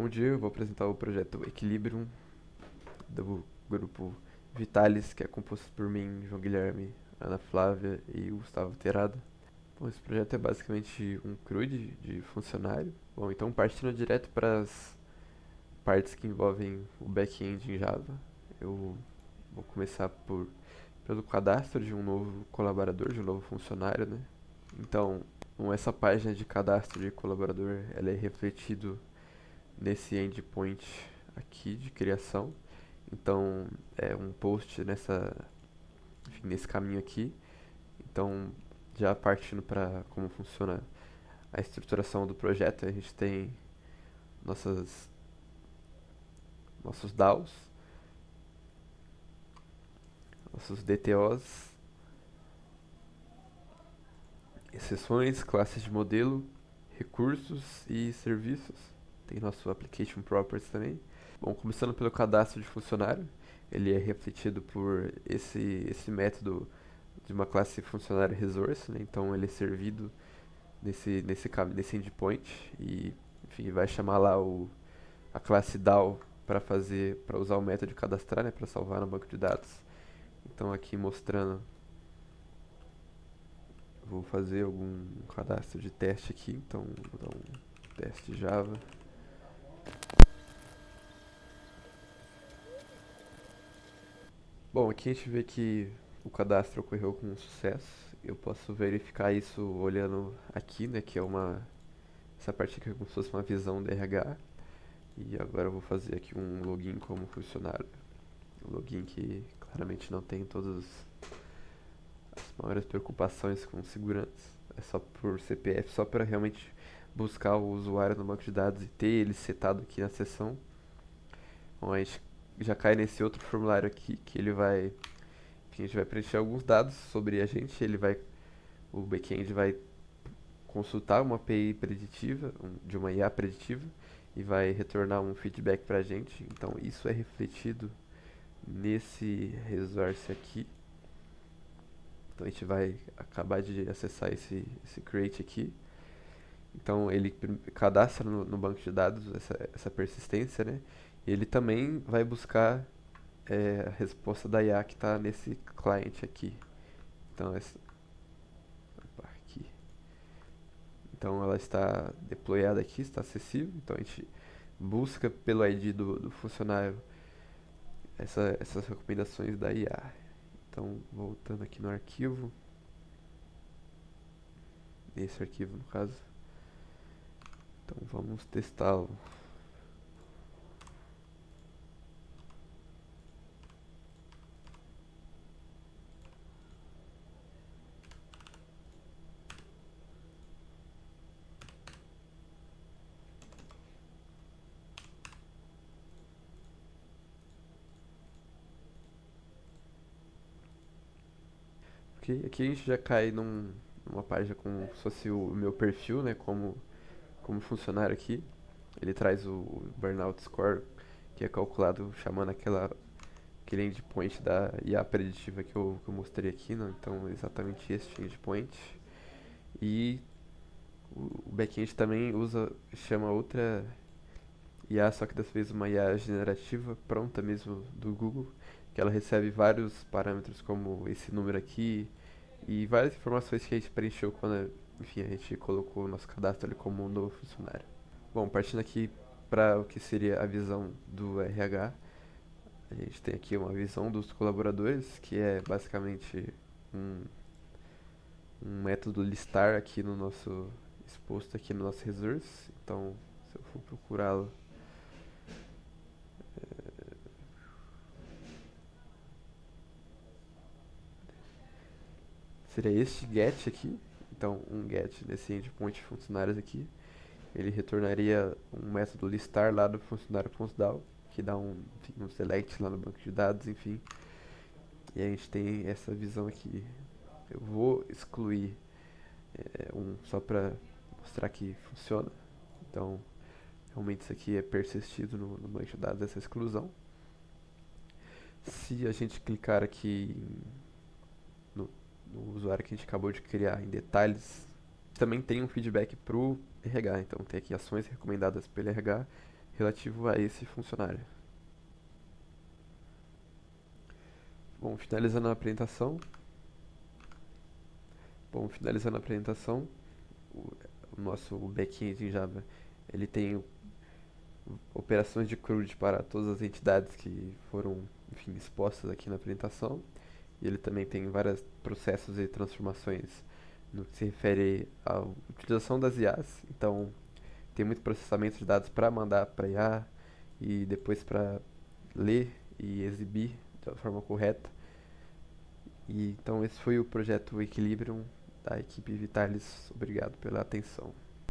Bom dia, eu vou apresentar o projeto Equilibrium do grupo Vitalis, que é composto por mim, João Guilherme, Ana Flávia e Gustavo Terada. Bom, esse projeto é basicamente um CRUD de funcionário. Bom, então partindo direto para as partes que envolvem o back-end em Java, eu vou começar pelo cadastro de um novo colaborador, de um novo funcionário, né? Então, essa página de cadastro de colaborador, ela é refletido nesse endpoint aqui de criação. Então, é um post enfim, nesse caminho aqui. Então, já partindo para como funciona a estruturação do projeto, a gente tem nossas, nossos DAOs, nossos DTOs, exceções, classes de modelo, recursos e serviços. Tem nosso Application Properties também. Bom, começando pelo cadastro de funcionário, ele é refletido por esse método de uma classe funcionário resource, né? Então ele é servido nesse endpoint e enfim, vai chamar lá a classe DAO para usar o método de cadastrar, né? Para salvar no banco de dados. Então aqui mostrando, vou fazer algum cadastro de teste aqui, então vou dar um teste Java. Bom, aqui a gente vê que o cadastro ocorreu com sucesso. Eu posso verificar isso olhando aqui, né, que é essa parte aqui é como se fosse uma visão do RH. E agora eu vou fazer aqui um login como funcionário. Um login que claramente não tem todas as maiores preocupações com segurança. É só por CPF, só para realmente buscar o usuário no banco de dados e ter ele setado aqui na seção. Bom, a gente já cai nesse outro formulário aqui que ele vai, que a gente vai preencher alguns dados sobre a gente. O backend vai consultar uma API preditiva, de uma IA preditiva, e vai retornar um feedback para a gente. Então isso é refletido nesse resource aqui. Então a gente vai acabar de acessar esse create aqui. Então ele cadastra no banco de dados essa persistência, né? E ele também vai buscar a resposta da IA que está nesse client aqui. Então aqui. Então ela está deployada aqui, está acessível. Então a gente busca pelo ID do funcionário essas recomendações da IA. Então voltando aqui no arquivo, nesse arquivo no caso. Então vamos testá-lo. Ok, aqui a gente já cai numa página como se fosse o meu perfil, né? Como funcionário aqui. Ele traz o Burnout Score, que é calculado chamando aquele endpoint da IA preditiva que eu mostrei aqui, né? Então exatamente este endpoint. E o backend também chama outra IA, só que dessa vez uma IA generativa pronta mesmo do Google, que ela recebe vários parâmetros como esse número aqui e várias informações que a gente preencheu quando, enfim, a gente colocou o nosso cadastro ali como um novo funcionário. Bom, partindo aqui para o que seria a visão do RH, a gente tem aqui uma visão dos colaboradores, que é basicamente um, um método listar aqui no nosso exposto aqui no nosso resource. Então, se eu for procurá-lo, seria este get aqui. Então, um get nesse endpoint de funcionários aqui, ele retornaria um método listar lá do funcionário.dal, que dá enfim, um select lá no banco de dados, enfim. E a gente tem essa visão aqui. Eu vou excluir só para mostrar que funciona. Então, realmente isso aqui é persistido no banco de dados, essa exclusão. Se a gente clicar aqui no, no usuário que a gente acabou de criar em detalhes, também tem um feedback para o RH. Então, tem aqui ações recomendadas pelo RH, relativo a esse funcionário. Bom, finalizando a apresentação. Bom, finalizando a apresentação, o, o nosso back-end em Java, ele tem operações de CRUD para todas as entidades que foram, enfim, expostas aqui na apresentação. E ele também tem vários processos e transformações no que se refere à utilização das IAs. Então, tem muito processamento de dados para mandar para IA e depois para ler e exibir da forma correta. E então esse foi o projeto Equilibrium da equipe Vitalis. Obrigado pela atenção.